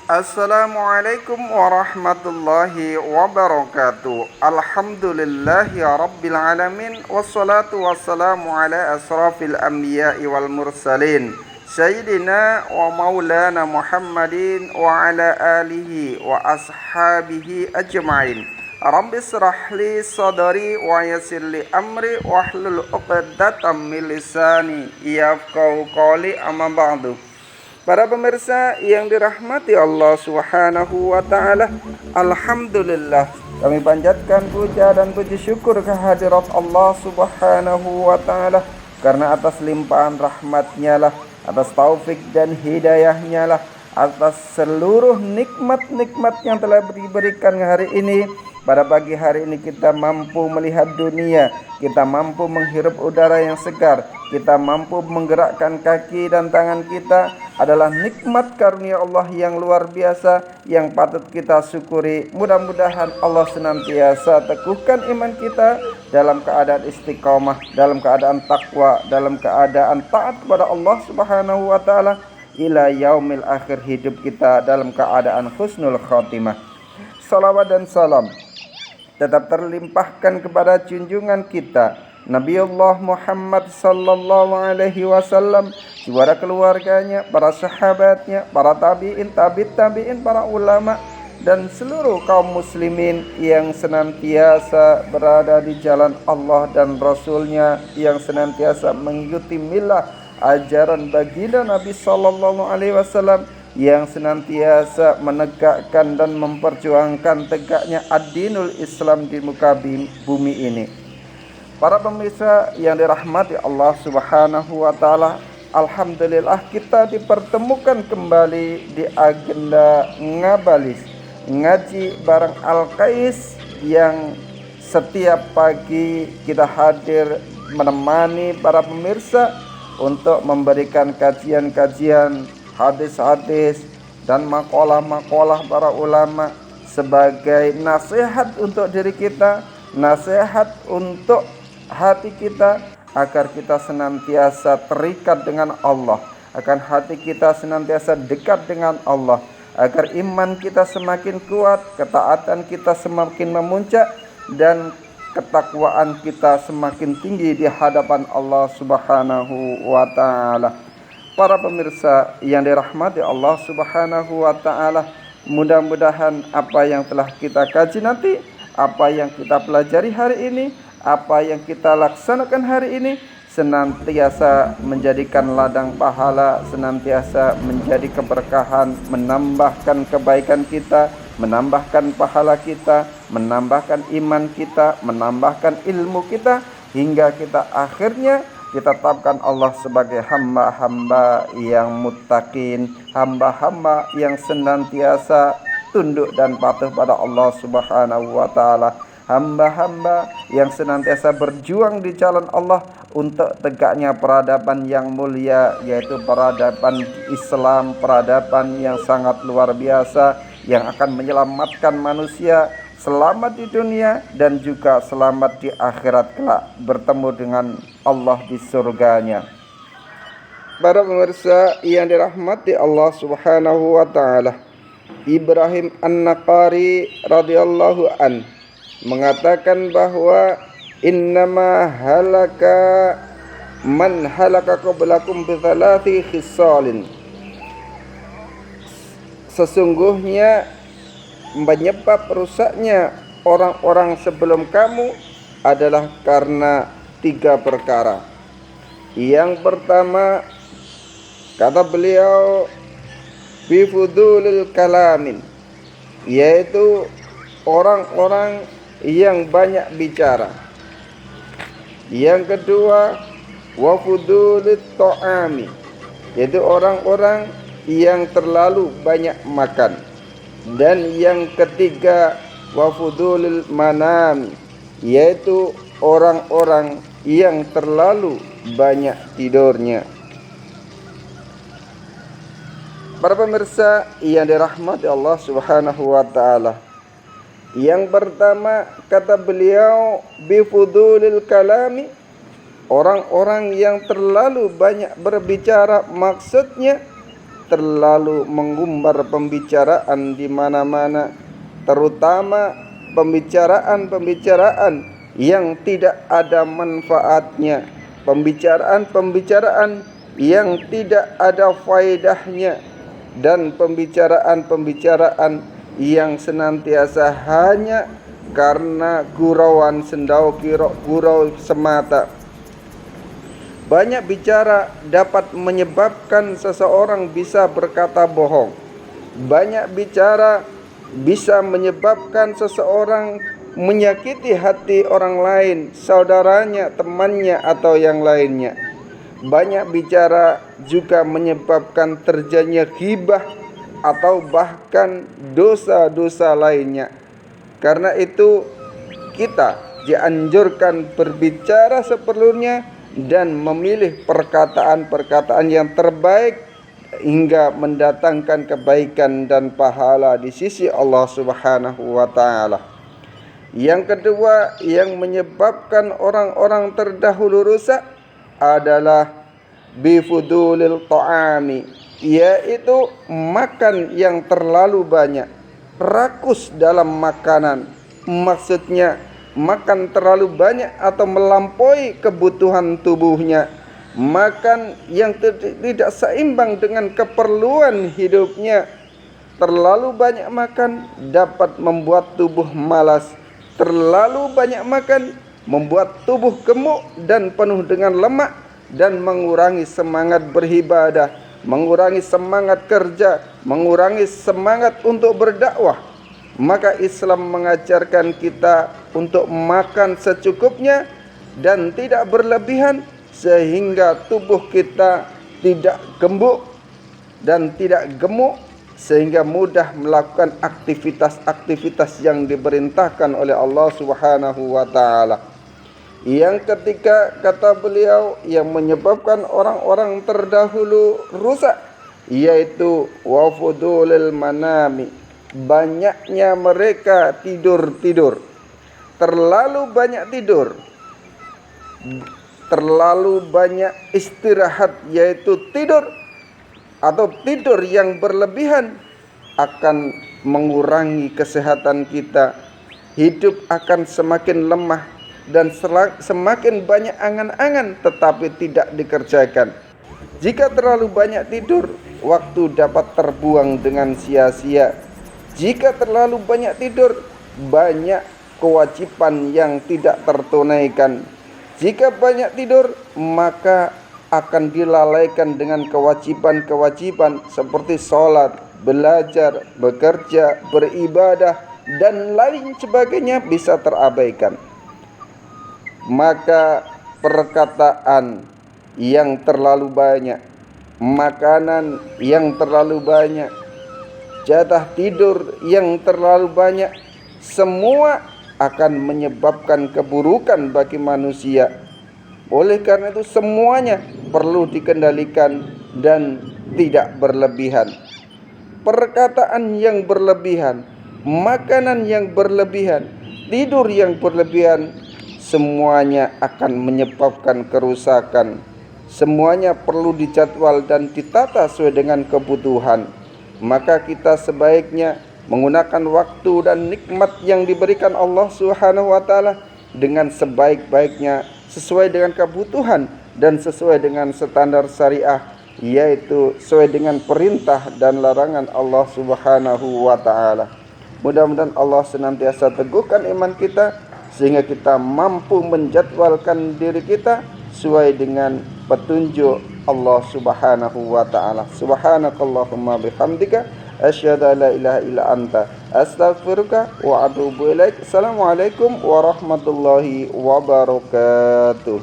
Assalamualaikum warahmatullahi wabarakatuh. Alhamdulillahi rabbil alamin. Wassalatu wassalamu ala asrafil anbiya'i wal mursalin Sayyidina wa maulana Muhammadin wa ala alihi wa ashabihi ajma'in. Rabbi israh li sadari wa yassir li amri wahlul 'uqdatam min lisani yafqahu qawli, amma ba'du. Para pemirsa yang dirahmati Allah Subhanahu wa taala, alhamdulillah kami panjatkan puja dan puji syukur kehadirat Allah Subhanahu wa taala karena atas limpahan rahmat-Nya lah, atas taufik dan hidayah-Nya lah, atas seluruh nikmat-nikmat yang telah diberikan hari ini. Pada pagi hari ini kita mampu melihat dunia, kita mampu menghirup udara yang segar, kita mampu menggerakkan kaki dan tangan kita, adalah nikmat karunia Allah yang luar biasa yang patut kita syukuri. Mudah-mudahan Allah senantiasa teguhkan iman kita dalam keadaan istiqomah, dalam keadaan takwa, dalam keadaan taat kepada Allah Subhanahu wa taala ila yaumil akhir, hidup kita dalam keadaan husnul khotimah. Salawat dan salam tetap terlimpahkan kepada junjungan kita Nabiullah Muhammad sallallahu alaihi wasallam, kepada keluarganya, para sahabatnya, para tabi'in, tabi'in, para ulama dan seluruh kaum muslimin yang senantiasa berada di jalan Allah dan Rasulnya, yang senantiasa mengikuti milah ajaran baginda Nabi sallallahu alaihi wasallam, yang senantiasa menegakkan dan memperjuangkan tegaknya ad-dinul Islam di muka bumi ini. Para pemirsa yang dirahmati Allah Subhanahu wa taala, alhamdulillah kita dipertemukan kembali di agenda Ngabalis, ngaji bareng Al-Qais, yang setiap pagi kita hadir menemani para pemirsa untuk memberikan kajian-kajian, hadis-hadis dan makalah-makalah para ulama sebagai nasihat untuk diri kita, nasihat untuk hati kita, agar kita senantiasa terikat dengan Allah, agar hati kita senantiasa dekat dengan Allah, agar iman kita semakin kuat, ketaatan kita semakin memuncak, dan ketakwaan kita semakin tinggi di hadapan Allah Subhanahu wa taala. Para pemirsa yang dirahmati Allah Subhanahu wa taala, mudah-mudahan apa yang telah kita kaji nanti, apa yang kita pelajari hari ini, apa yang kita laksanakan hari ini senantiasa menjadikan ladang pahala, senantiasa menjadi keberkahan, menambahkan kebaikan kita, menambahkan pahala kita, menambahkan iman kita, menambahkan ilmu kita, hingga kita akhirnya ditetapkan Allah sebagai hamba-hamba yang muttaqin, hamba-hamba yang senantiasa tunduk dan patuh pada Allah Subhanahu wa taala, hamba-hamba yang senantiasa berjuang di jalan Allah untuk tegaknya peradaban yang mulia, yaitu peradaban Islam, peradaban yang sangat luar biasa yang akan menyelamatkan manusia selamat di dunia dan juga selamat di akhirat kelak, bertemu dengan Allah di surganya. Para pemirsa yang dirahmati Allah Subhanahu wa taala, Ibrahim An-Naqari radhiyallahu an mengatakan bahwa innama halaka man halaka qablakum bi thalathi khisalin, sesungguhnya penyebab rusaknya orang-orang sebelum kamu adalah karena 3 perkara. Yang pertama, kata beliau, bifudulil kalamin, yaitu orang-orang yang banyak bicara. Yang kedua, wafudulit to'ami, yaitu orang-orang yang terlalu banyak makan. Dan yang ketiga, wafudulil manam, yaitu orang-orang yang terlalu banyak tidurnya. Para pemirsa yang dirahmati Allah Subhanahu wa taala, yang pertama kata beliau, bifudulil kalami, orang-orang yang terlalu banyak berbicara, maksudnya terlalu mengumbar pembicaraan di mana-mana, terutama pembicaraan-pembicaraan yang tidak ada manfaatnya, pembicaraan-pembicaraan yang tidak ada faedahnya, dan pembicaraan-pembicaraan yang senantiasa hanya karena gurauan sendau gurau semata. Banyak bicara dapat menyebabkan seseorang bisa berkata bohong. Banyak bicara bisa menyebabkan seseorang menyakiti hati orang lain, saudaranya, temannya, atau yang lainnya. Banyak bicara juga menyebabkan terjadinya ghibah atau bahkan dosa-dosa lainnya. Karena itu kita dianjurkan berbicara seperlunya dan memilih perkataan-perkataan yang terbaik hingga mendatangkan kebaikan dan pahala di sisi Allah Subhanahu wa taala. Yang kedua yang menyebabkan orang-orang terdahulu rusak adalah bifudulil ta'ami, yaitu makan yang terlalu banyak, rakus dalam makanan. Maksudnya makan terlalu banyak atau melampaui kebutuhan tubuhnya, makan yang tidak seimbang dengan keperluan hidupnya. Terlalu banyak makan dapat membuat tubuh malas. Terlalu banyak makan membuat tubuh gemuk dan penuh dengan lemak dan mengurangi semangat beribadah, mengurangi semangat kerja, mengurangi semangat untuk berdakwah. Maka Islam mengajarkan kita untuk makan secukupnya dan tidak berlebihan, sehingga tubuh kita tidak gembuk dan tidak gemuk, sehingga mudah melakukan aktivitas-aktivitas yang diperintahkan oleh Allah Subhanahu wa taala. Yang ketiga, kata beliau, yang menyebabkan orang-orang terdahulu rusak, yaitu wafudulil manami, banyaknya mereka tidur-tidur. Terlalu banyak tidur, terlalu banyak istirahat, yaitu tidur atau tidur yang berlebihan akan mengurangi kesehatan kita. Hidup akan semakin lemah dan semakin banyak angan-angan tetapi tidak dikerjakan. Jika terlalu banyak tidur, waktu dapat terbuang dengan sia-sia. Jika terlalu banyak tidur, banyak kewajiban yang tidak tertunaikan. Jika banyak tidur, maka akan dilalaikan dengan kewajiban-kewajiban seperti sholat, belajar, bekerja, beribadah, dan lain sebagainya bisa terabaikan. Maka perkataan yang terlalu banyak, makanan yang terlalu banyak, jatah tidur yang terlalu banyak, semua akan menyebabkan keburukan bagi manusia. Oleh karena itu semuanya perlu dikendalikan dan tidak berlebihan. Perkataan yang berlebihan, makanan yang berlebihan, tidur yang berlebihan, semuanya akan menyebabkan kerusakan. Semuanya perlu dijadwal dan ditata sesuai dengan kebutuhan. Maka kita sebaiknya menggunakan waktu dan nikmat yang diberikan Allah Subhanahu wa taala dengan sebaik-baiknya, sesuai dengan kebutuhan dan sesuai dengan standar syariah, yaitu sesuai dengan perintah dan larangan Allah Subhanahu wa taala. Mudah-mudahan Allah senantiasa teguhkan iman kita sehingga kita mampu menjadwalkan diri kita sesuai dengan petunjuk Allah Subhanahu wa taala. Subhanakallahumma bihamdika asyhadu an la ilaha illa anta astaghfiruka wa atubu ilaik. Assalamualaikum warahmatullahi wabarakatuh.